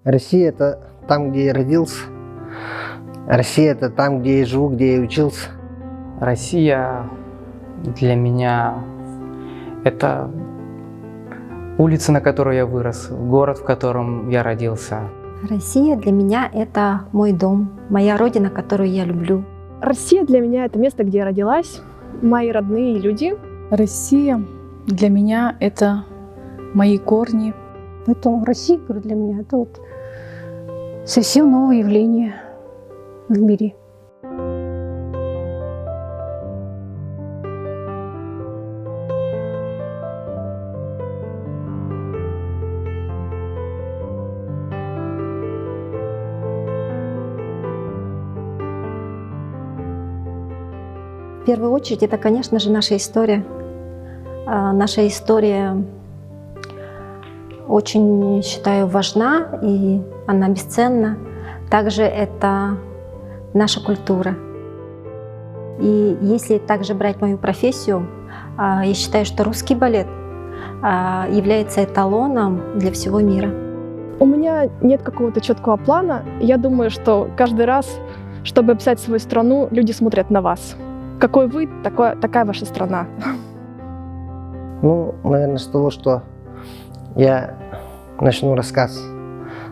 Россия – это там, где я родился. Россия – это там, где я живу, где я учился. Россия для меня – это улица, на которой я вырос, город, в котором я родился. Россия для меня – это мой дом, моя родина, которую я люблю. Россия для меня – это место, где я родилась, мои родные люди. Россия для меня – это мои корни. Поэтому Россия, говорю, для меня это вот совсем новое явление в мире. В первую очередь, это, конечно же, наша история. Наша история очень, считаю, важна, и она бесценна. Также это наша культура. И если также брать мою профессию, я считаю, что русский балет является эталоном для всего мира. У меня нет какого-то четкого плана. Я думаю, что каждый раз, чтобы описать свою страну, люди смотрят на вас. Какой вы, такая ваша страна. Ну, наверное, с того, что я начну рассказ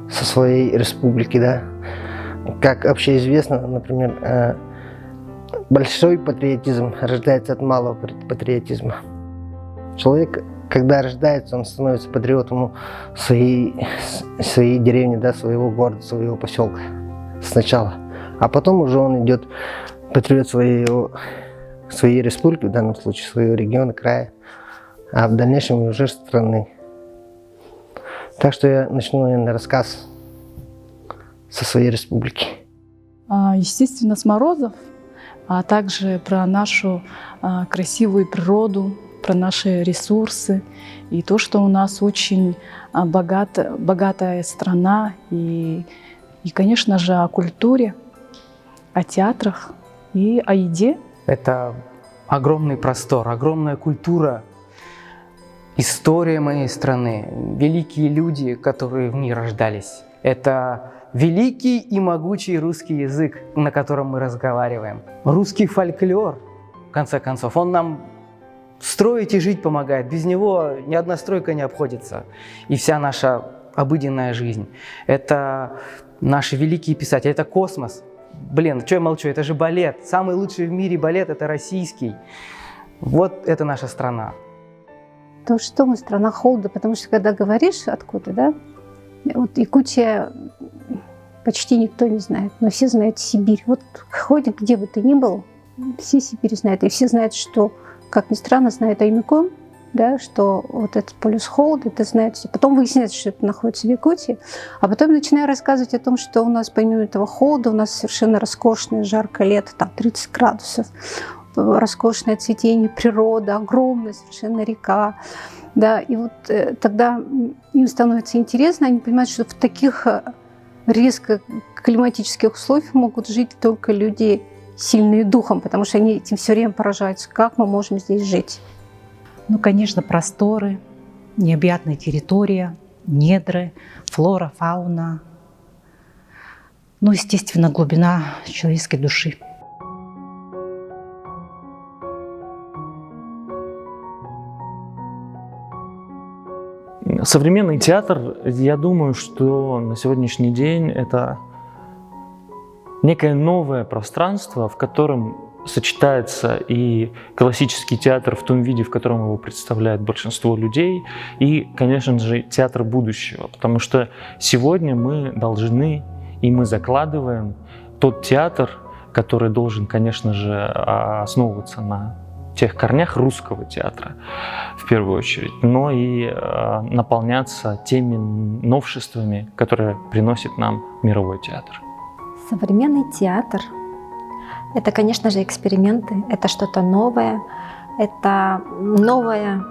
со своей республики, да. Как общеизвестно, например, большой патриотизм рождается от малого патриотизма. Человек, когда рождается, он становится патриотом своей деревни, да, своего города, своего поселка сначала. А потом уже он идет патриот своей республики, в данном случае своего региона, края, а в дальнейшем уже страны. Так что я начну, наверное, рассказ со своей республики. Естественно, с Морозов, а также про нашу красивую природу, про наши ресурсы и то, что у нас очень богатая страна и, конечно же, о культуре, о театрах и о еде. Это огромный простор, огромная культура, история моей страны, великие люди, которые в ней рождались. Это великий и могучий русский язык, на котором мы разговариваем. Русский фольклор, в конце концов, он нам строить и жить помогает. Без него ни одна стройка не обходится. И вся наша обыденная жизнь. Это наши великие писатели, это космос. Блин, что я молчу, это же балет. Самый лучший в мире балет – это российский. Вот это наша страна. То, что мы страна холода, потому что когда говоришь откуда, да, вот Якутия почти никто не знает, но все знают Сибирь. Вот хоть где бы ты ни был, все Сибирь знают. И все знают, что, как ни странно, знают Аймикон, да, что вот этот полюс холода, это знают все. Потом выясняется, что это находится в Якутии. А потом начинаю рассказывать о том, что у нас помимо этого холода, у нас совершенно роскошное жаркое лето, там 30 градусов, роскошное цветение природы, огромная совершенно река. Да, и вот тогда им становится интересно, они понимают, что в таких резко климатических условиях могут жить только люди сильные духом, потому что они этим все время поражаются, как мы можем здесь жить. Ну, конечно, просторы, необъятная территория, недры, флора, фауна. Ну, естественно, глубина человеческой души. Современный театр, я думаю, что на сегодняшний день это некое новое пространство, в котором сочетается и классический театр в том виде, в котором его представляет большинство людей, и, конечно же, театр будущего. Потому что сегодня мы должны, и мы закладываем тот театр, который должен, конечно же, основываться на тех корнях русского театра, в первую очередь, но и наполняться теми новшествами, которые приносит нам мировой театр. Современный театр – это, конечно же, эксперименты, это что-то новое, это новая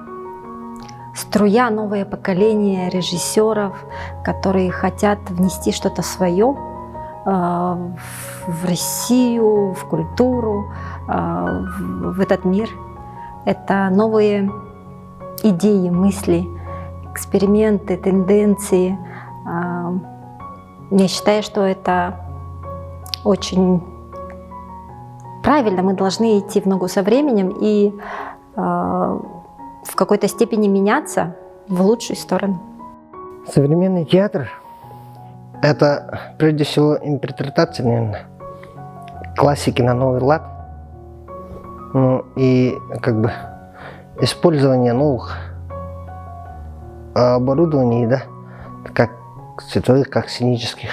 струя, новое поколение режиссеров, которые хотят внести что-то свое в Россию, в культуру, в этот мир. Это новые идеи, мысли, эксперименты, тенденции. я считаю, что это очень правильно. Мы должны идти в ногу со временем и в какой-то степени меняться в лучшую сторону. Современный театр – это прежде всего интерпретация, наверное, классики на новый лад. Ну и как бы использование новых оборудований, да, как световых, как сценических.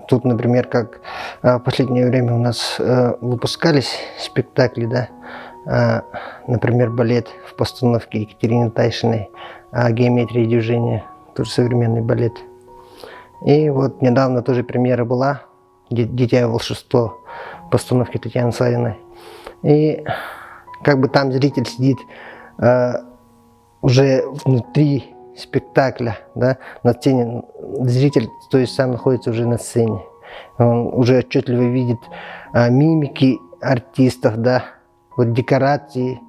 Тут, например, как в последнее время у нас выпускались спектакли, да, например, балет в постановке Екатерины Тайшиной «Геометрия движения», тоже современный балет. И вот недавно тоже премьера была «Дитя и волшебство» в постановке Татьяны Савиной. И как бы там зритель сидит уже внутри спектакля, да, на сцене. Зритель, то есть, сам находится уже на сцене. Он уже отчетливо видит мимики артистов, да, вот декорации.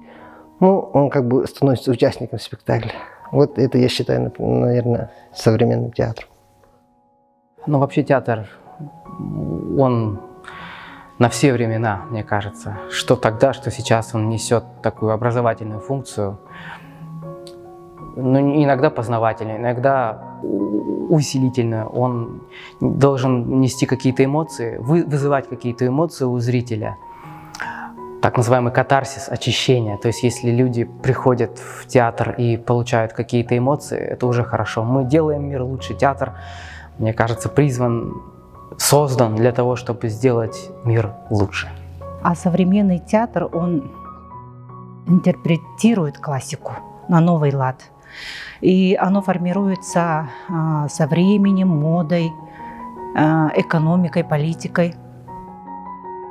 Ну, он как бы становится участником спектакля. Вот это, я считаю, наверное, современным театром. Ну, вообще театр, он на все времена, мне кажется. Что тогда, что сейчас он несет такую образовательную функцию. Ну, иногда познавательную, иногда усилительную. Он должен нести какие-то эмоции, вызывать какие-то эмоции у зрителя. Так называемый катарсис, очищение. То есть если люди приходят в театр и получают какие-то эмоции, это уже хорошо. Мы делаем мир лучше. Театр, мне кажется, создан для того, чтобы сделать мир лучше. А современный театр, он интерпретирует классику на новый лад. И оно формируется со временем, модой, экономикой, политикой.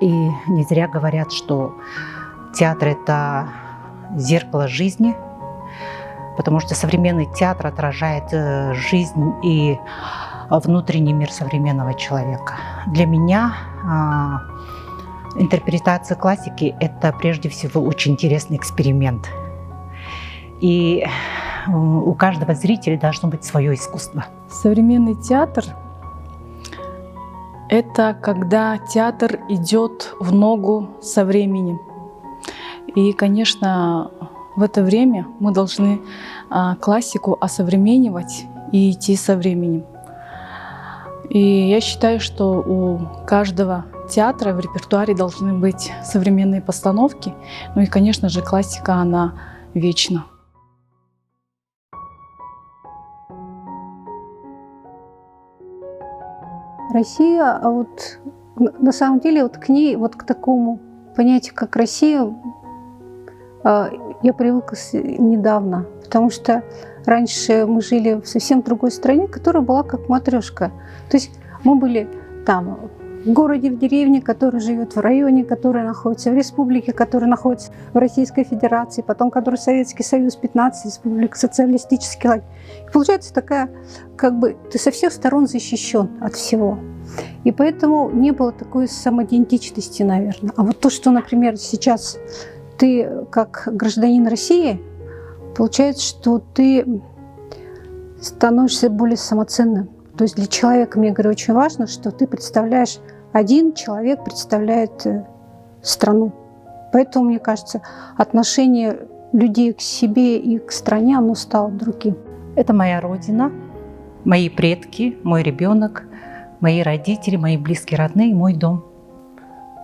И не зря говорят, что театр – это зеркало жизни, потому что современный театр отражает жизнь и внутренний мир современного человека. Для меня интерпретация классики – это прежде всего очень интересный эксперимент. И у каждого зрителя должно быть свое искусство. Современный театр — это когда театр идет в ногу со временем. И, конечно, в это время мы должны классику осовременивать и идти со временем. И я считаю, что у каждого театра в репертуаре должны быть современные постановки. Ну и, конечно же, классика, она вечна. Россия, вот на самом деле, вот к ней, вот к такому понятию, как Россия, я привыкла недавно, потому что раньше мы жили в совсем другой стране, которая была как матрешка. То есть мы были там в городе, в деревне, который живет в районе, который находится в республике, который находится в Российской Федерации, потом который Советский Союз, 15 республик, социалистический лагерь. И получается такая, как бы ты со всех сторон защищен от всего. И поэтому не было такой самоидентичности, наверное. А вот то, что, например, сейчас ты как гражданин России, получается, что ты становишься более самоценным. То есть для человека, мне говорю, очень важно, что ты представляешь, один человек представляет страну. Поэтому, мне кажется, отношение людей к себе и к стране, оно стало другим. Это моя родина, мои предки, мой ребенок, мои родители, мои близкие, родные, мой дом.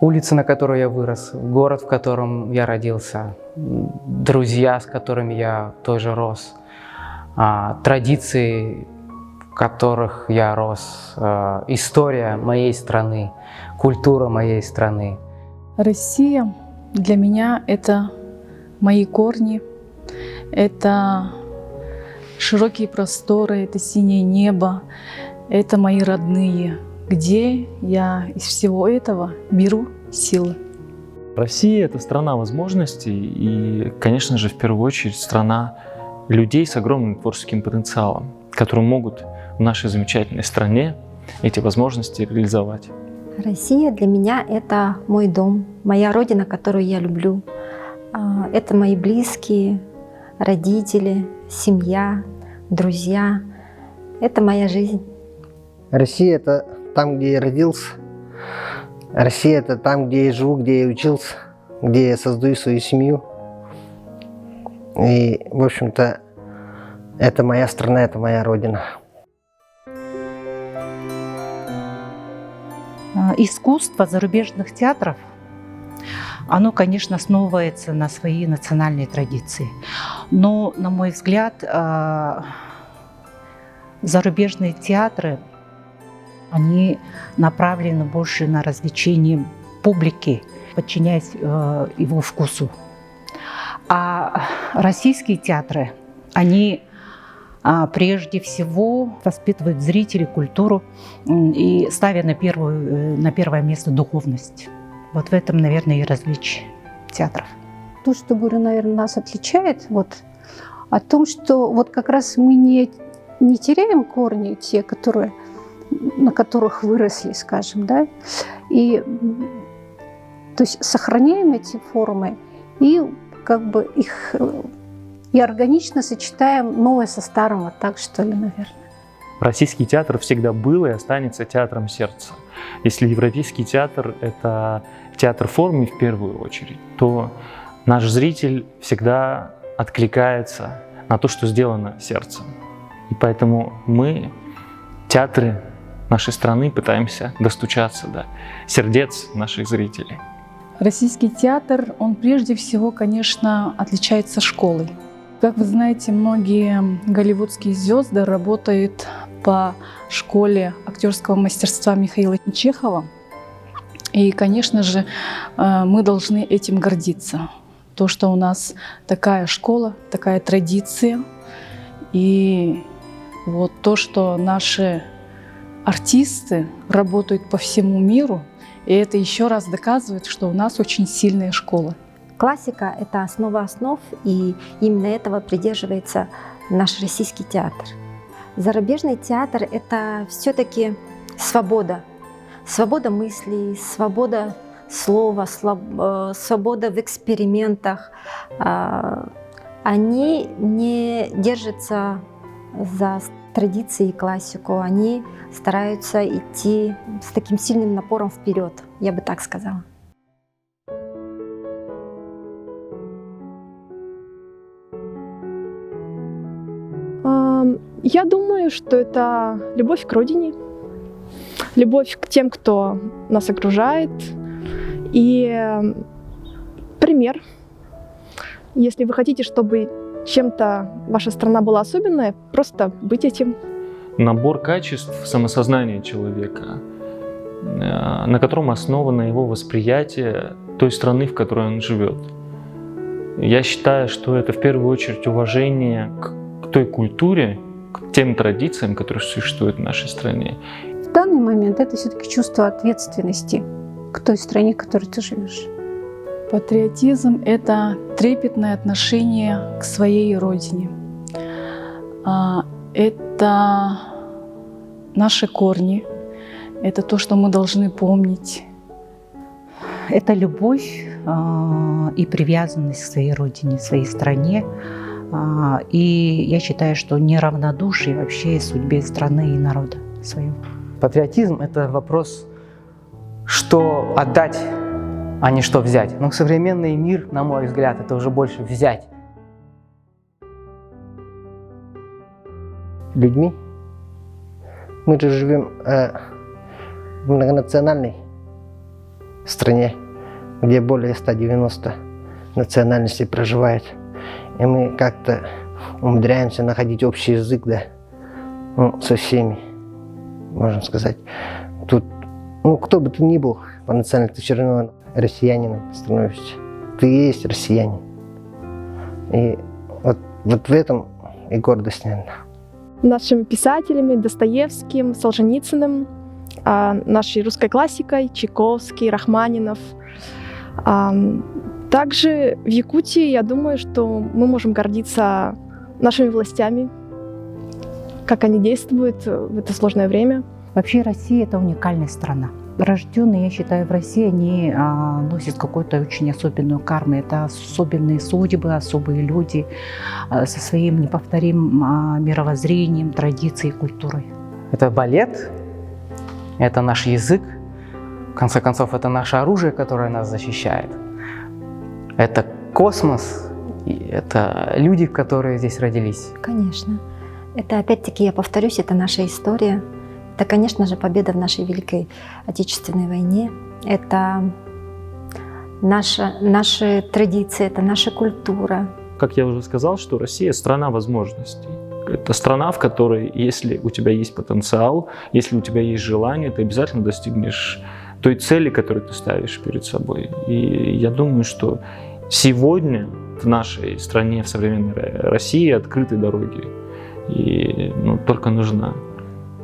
Улица, на которой я вырос, город, в котором я родился, друзья, с которыми я тоже рос, традиции, в которых я рос, история моей страны, культура моей страны. Россия для меня — это мои корни, это широкие просторы, это синее небо, это мои родные, где я из всего этого беру силы. Россия – это страна возможностей и, конечно же, в первую очередь страна людей с огромным творческим потенциалом, которые могут в нашей замечательной стране эти возможности реализовать. Россия для меня — это мой дом, моя родина, которую я люблю. Это мои близкие, родители, семья, друзья. Это моя жизнь. Россия – это там, где я родился. Россия – это там, где я живу, где я учился, где я создаю свою семью. И, в общем-то, это моя страна, это моя родина. Искусство зарубежных театров, оно, конечно, основывается на своей национальной традиции. Но, на мой взгляд, зарубежные театры, они направлены больше на развлечение публики, подчиняясь его вкусу. А российские театры, они прежде всего воспитывают зрителей, культуру и ставя на первое место духовность. Вот в этом, наверное, и различие театров. То, что, говорю, наверное, нас отличает, вот, о том, что вот как раз мы не теряем корни, те, на которых выросли, скажем, да, и то есть сохраняем эти формы и как бы их и органично сочетаем новое со старым, вот так, что ли, наверное. Российский театр всегда был и останется театром сердца. Если европейский театр – это театр формы в первую очередь, то наш зритель всегда откликается на то, что сделано сердцем. И поэтому мы, театры нашей страны, пытаемся достучаться до сердец наших зрителей. Российский театр, он прежде всего, конечно, отличается школой. Как вы знаете, многие голливудские звезды работают по школе актерского мастерства Михаила Чехова. И, конечно же, мы должны этим гордиться. То, что у нас такая школа, такая традиция. И вот то, что наши артисты работают по всему миру, и это еще раз доказывает, что у нас очень сильная школа. Классика – это основа основ, и именно этого придерживается наш российский театр. Зарубежный театр – это все-таки свобода. Свобода мыслей, свобода слова, свобода в экспериментах. Они не держатся за традиции и классику, они стараются идти с таким сильным напором вперед, я бы так сказала. Я думаю, что это любовь к родине, любовь к тем, кто нас окружает, и пример. Если вы хотите, чтобы чем-то ваша страна была особенная, просто быть этим. Набор качеств самосознания человека, на котором основано его восприятие той страны, в которой он живет. Я считаю, что это в первую очередь уважение к той культуре, к тем традициям, которые существуют в нашей стране. В данный момент это все-таки чувство ответственности к той стране, в которой ты живешь. Патриотизм – это трепетное отношение к своей родине. Это наши корни, это то, что мы должны помнить. Это любовь и привязанность к своей родине, своей стране. И я считаю, что неравнодушие вообще судьбе страны и народа своего. Патриотизм – это вопрос, что отдать, а не что взять. Но современный мир, на мой взгляд, это уже больше взять. Людьми. Мы же живем в многонациональной стране, где более 190 национальностей проживает. И мы как-то умудряемся находить общий язык, да, со всеми, можно сказать. Тут, кто бы ты ни был по национальности, ты все равно россиянином становишься. Ты и есть россиянин. И вот в этом и гордость, наверное. Нашими писателями Достоевским, Солженицыным, нашей русской классикой Чайковский, Рахманинов. Также в Якутии, я думаю, что мы можем гордиться нашими властями, как они действуют в это сложное время. Вообще Россия – это уникальная страна. Рожденные, я считаю, в России, они носят какую-то очень особенную карму. Это особенные судьбы, особые люди со своим неповторимым мировоззрением, традицией, культурой. Это балет, это наш язык, в конце концов, это наше оружие, которое нас защищает. Это космос, и это люди, которые здесь родились. Конечно. Это, опять-таки, я повторюсь, это наша история. Это, конечно же, победа в нашей Великой Отечественной войне. Это наши традиции, это наша культура. Как я уже сказал, что Россия – страна возможностей. Это страна, в которой, если у тебя есть потенциал, если у тебя есть желание, ты обязательно достигнешь той цели, которую ты ставишь перед собой. И я думаю, что сегодня в нашей стране, в современной России открыты дороги. И только нужно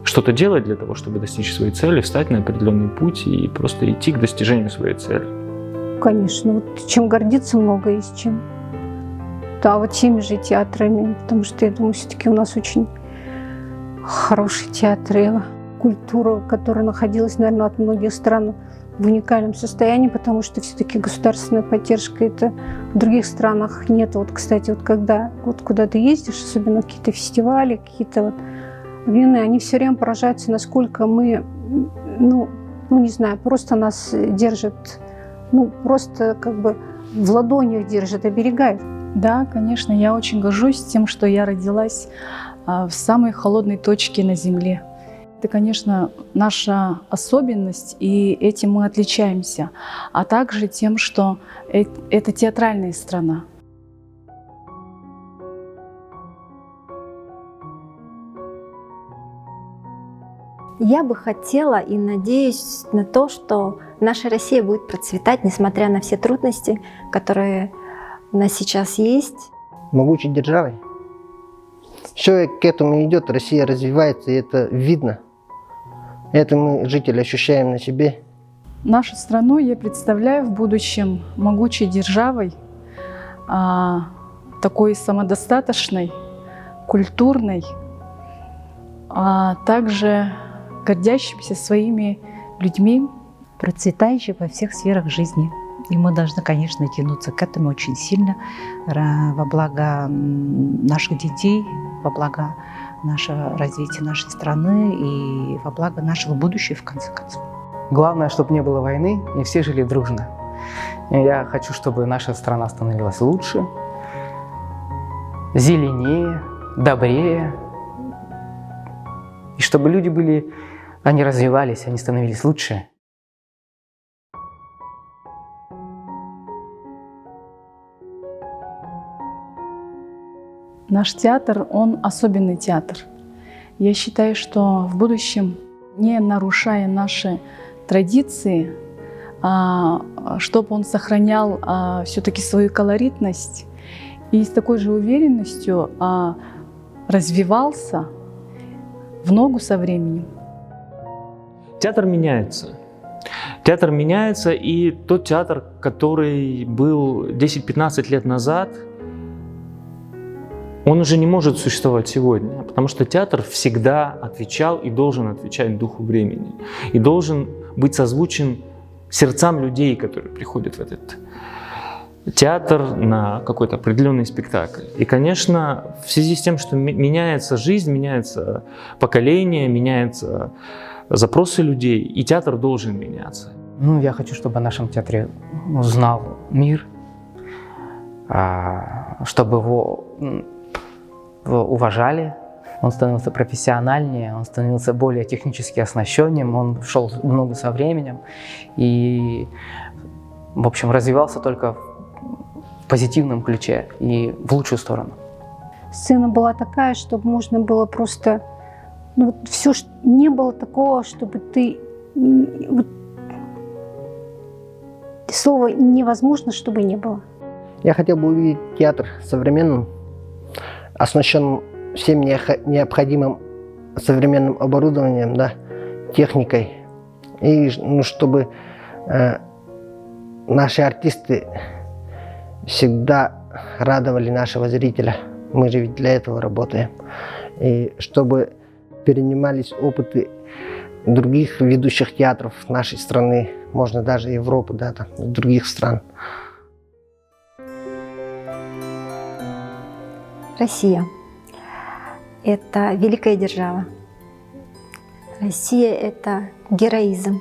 что-то делать для того, чтобы достичь своей цели, встать на определенный путь и просто идти к достижению своей цели. Конечно, вот чем гордиться много есть чем. Да, вот теми же театрами, потому что я думаю, все-таки у нас очень хорошие театры, культура, которая находилась, наверное, от многих стран в уникальном состоянии, потому что все-таки государственная поддержка это в других странах нет. Вот, кстати, вот когда вот куда ты ездишь, особенно какие-то фестивали, какие-то вот вины, они все время поражаются, насколько мы, не знаю, просто нас держат, просто как бы в ладонях держат, оберегают. Да, конечно, я очень горжусь тем, что я родилась в самой холодной точке на Земле. Это, конечно, наша особенность, и этим мы отличаемся, а также тем, что это театральная страна. Я бы хотела и надеюсь на то, что наша Россия будет процветать, несмотря на все трудности, которые у нас сейчас есть. Могучей державой. Все к этому идет, Россия развивается, и это видно. Это мы, жители, ощущаем на себе. Нашу страну я представляю в будущем могучей державой, такой самодостаточной, культурной, а также гордящимся своими людьми. Процветающей во всех сферах жизни. И мы должны, конечно, тянуться к этому очень сильно во благо наших детей, во благо нашего развития нашей страны и во благо нашего будущего, в конце концов. Главное, чтобы не было войны, и все жили дружно. И я хочу, чтобы наша страна становилась лучше, зеленее, добрее, и чтобы люди они развивались, они становились лучше. Наш театр, он особенный театр. Я считаю, что в будущем, не нарушая наши традиции, чтобы он сохранял все-таки свою колоритность и с такой же уверенностью развивался в ногу со временем. Театр меняется. Театр меняется, и тот театр, который был 10-15 лет назад, он уже не может существовать сегодня, потому что театр всегда отвечал и должен отвечать духу времени, и должен быть созвучен сердцам людей, которые приходят в этот театр на какой-то определенный спектакль. И, конечно, в связи с тем, что меняется жизнь, меняется поколение, меняются запросы людей, и театр должен меняться. Я хочу, чтобы о нашем театре узнал мир, чтобы его уважали, он становился профессиональнее, он становился более технически оснащенным, он шел в ногу со временем и, в общем, развивался только в позитивном ключе и в лучшую сторону. Сцена была такая, чтобы можно было просто, все, не было такого, чтобы ты, слова невозможно, чтобы не было. Я хотел бы увидеть театр современным, оснащенным всем необходимым современным оборудованием, техникой. И чтобы наши артисты всегда радовали нашего зрителя. Мы же ведь для этого работаем. И чтобы перенимались опыты других ведущих театров нашей страны, можно даже Европы, других стран. Россия – это великая держава Россия — это героизм.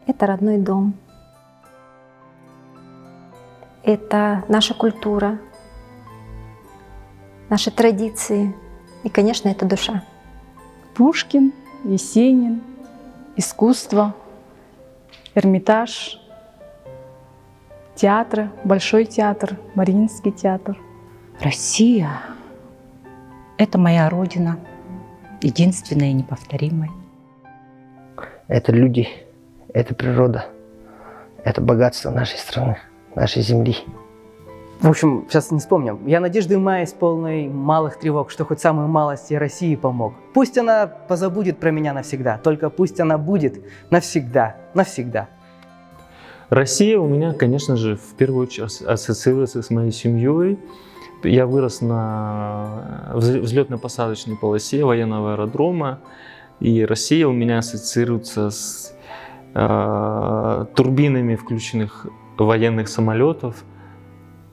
Это родной дом. Это наша культура, наши традиции и, конечно, это душа. Пушкин, Есенин, искусство, Эрмитаж, театры, Большой театр, Мариинский театр. Россия — это моя родина, единственная и неповторимая. Это люди, это природа, это богатство нашей страны, нашей земли. В общем, сейчас не вспомню. Я надежды маюсь полной малых тревог, что хоть самую малость я России помог. Пусть она позабудет про меня навсегда, только пусть она будет навсегда, навсегда. Россия у меня, конечно же, в первую очередь ассоциируется с моей семьей. Я вырос на взлетно-посадочной полосе военного аэродрома, и Россия у меня ассоциируется с турбинами включенных военных самолетов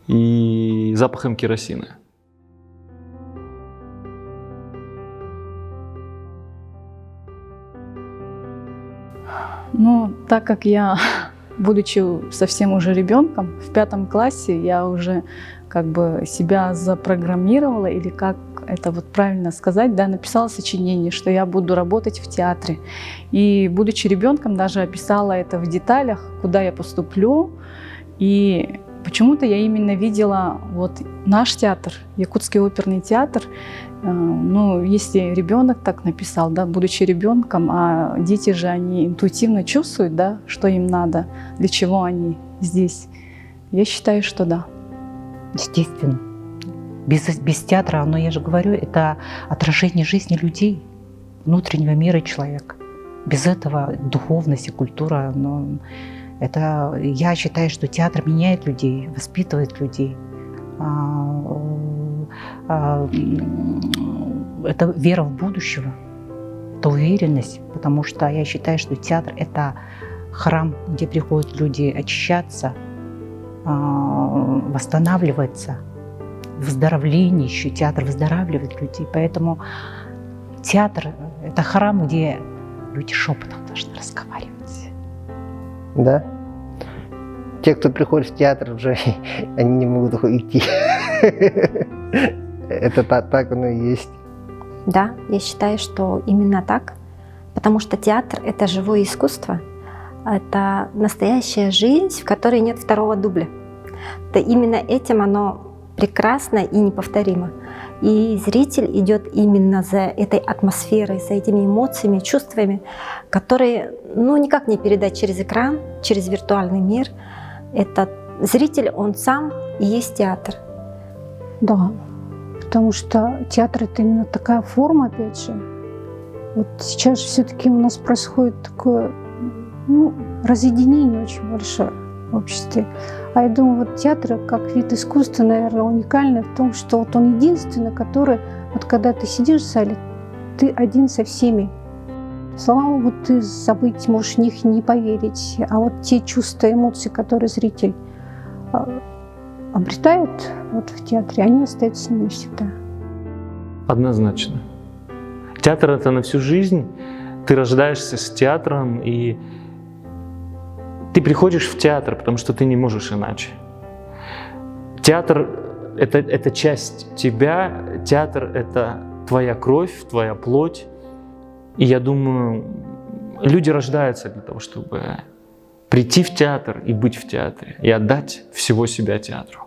и запахом керосина. Ну, так как я, будучи совсем уже ребенком, в 5 классе я уже как бы себя запрограммировала, или как это вот правильно сказать, да, написала сочинение, что я буду работать в театре. И будучи ребенком даже описала это в деталях, куда я поступлю. И почему-то я именно видела вот наш театр, Якутский оперный театр. Ну, если ребенок так написал, да, будучи ребенком, а дети же, они интуитивно чувствуют, да, что им надо, для чего они здесь. Я считаю, что да. Естественно. Без театра, оно, я же говорю, это отражение жизни людей, внутреннего мира человека. Без этого духовность и культура, это, я считаю, что театр меняет людей, воспитывает людей. Это вера в будущего, это уверенность, потому что я считаю, что театр — это храм, где приходят люди очищаться, восстанавливаться, выздоровление еще. Театр выздоравливает людей, поэтому театр — это храм, где люди шепотом должны разговаривать. Да. Те, кто приходит в театр, уже они не могут уйти. Это так оно и есть. Да, я считаю, что именно так, потому что театр — это живое искусство, это настоящая жизнь, в которой нет второго дубля. Это именно этим оно прекрасно и неповторимо. И зритель идет именно за этой атмосферой, за этими эмоциями, чувствами, которые никак не передать через экран, через виртуальный мир. Это зритель, он сам и есть театр. Да, потому что театр — это именно такая форма, опять же. Вот сейчас все-таки у нас происходит такое разъединение очень большое в обществе. А я думаю, вот театр как вид искусства, наверное, уникальный в том, что вот он единственный, который, вот когда ты сидишь в зале, ты один со всеми. Слова могут ты забыть, можешь в них не поверить, а вот те чувства, эмоции, которые зритель обретает вот в театре, они остаются с ним навсегда. Однозначно. Театр — это на всю жизнь. Ты рождаешься с театром, и ты приходишь в театр, потому что ты не можешь иначе. Театр — это часть тебя, театр — это твоя кровь, твоя плоть. И я думаю, люди рождаются для того, чтобы прийти в театр и быть в театре, и отдать всего себя театру.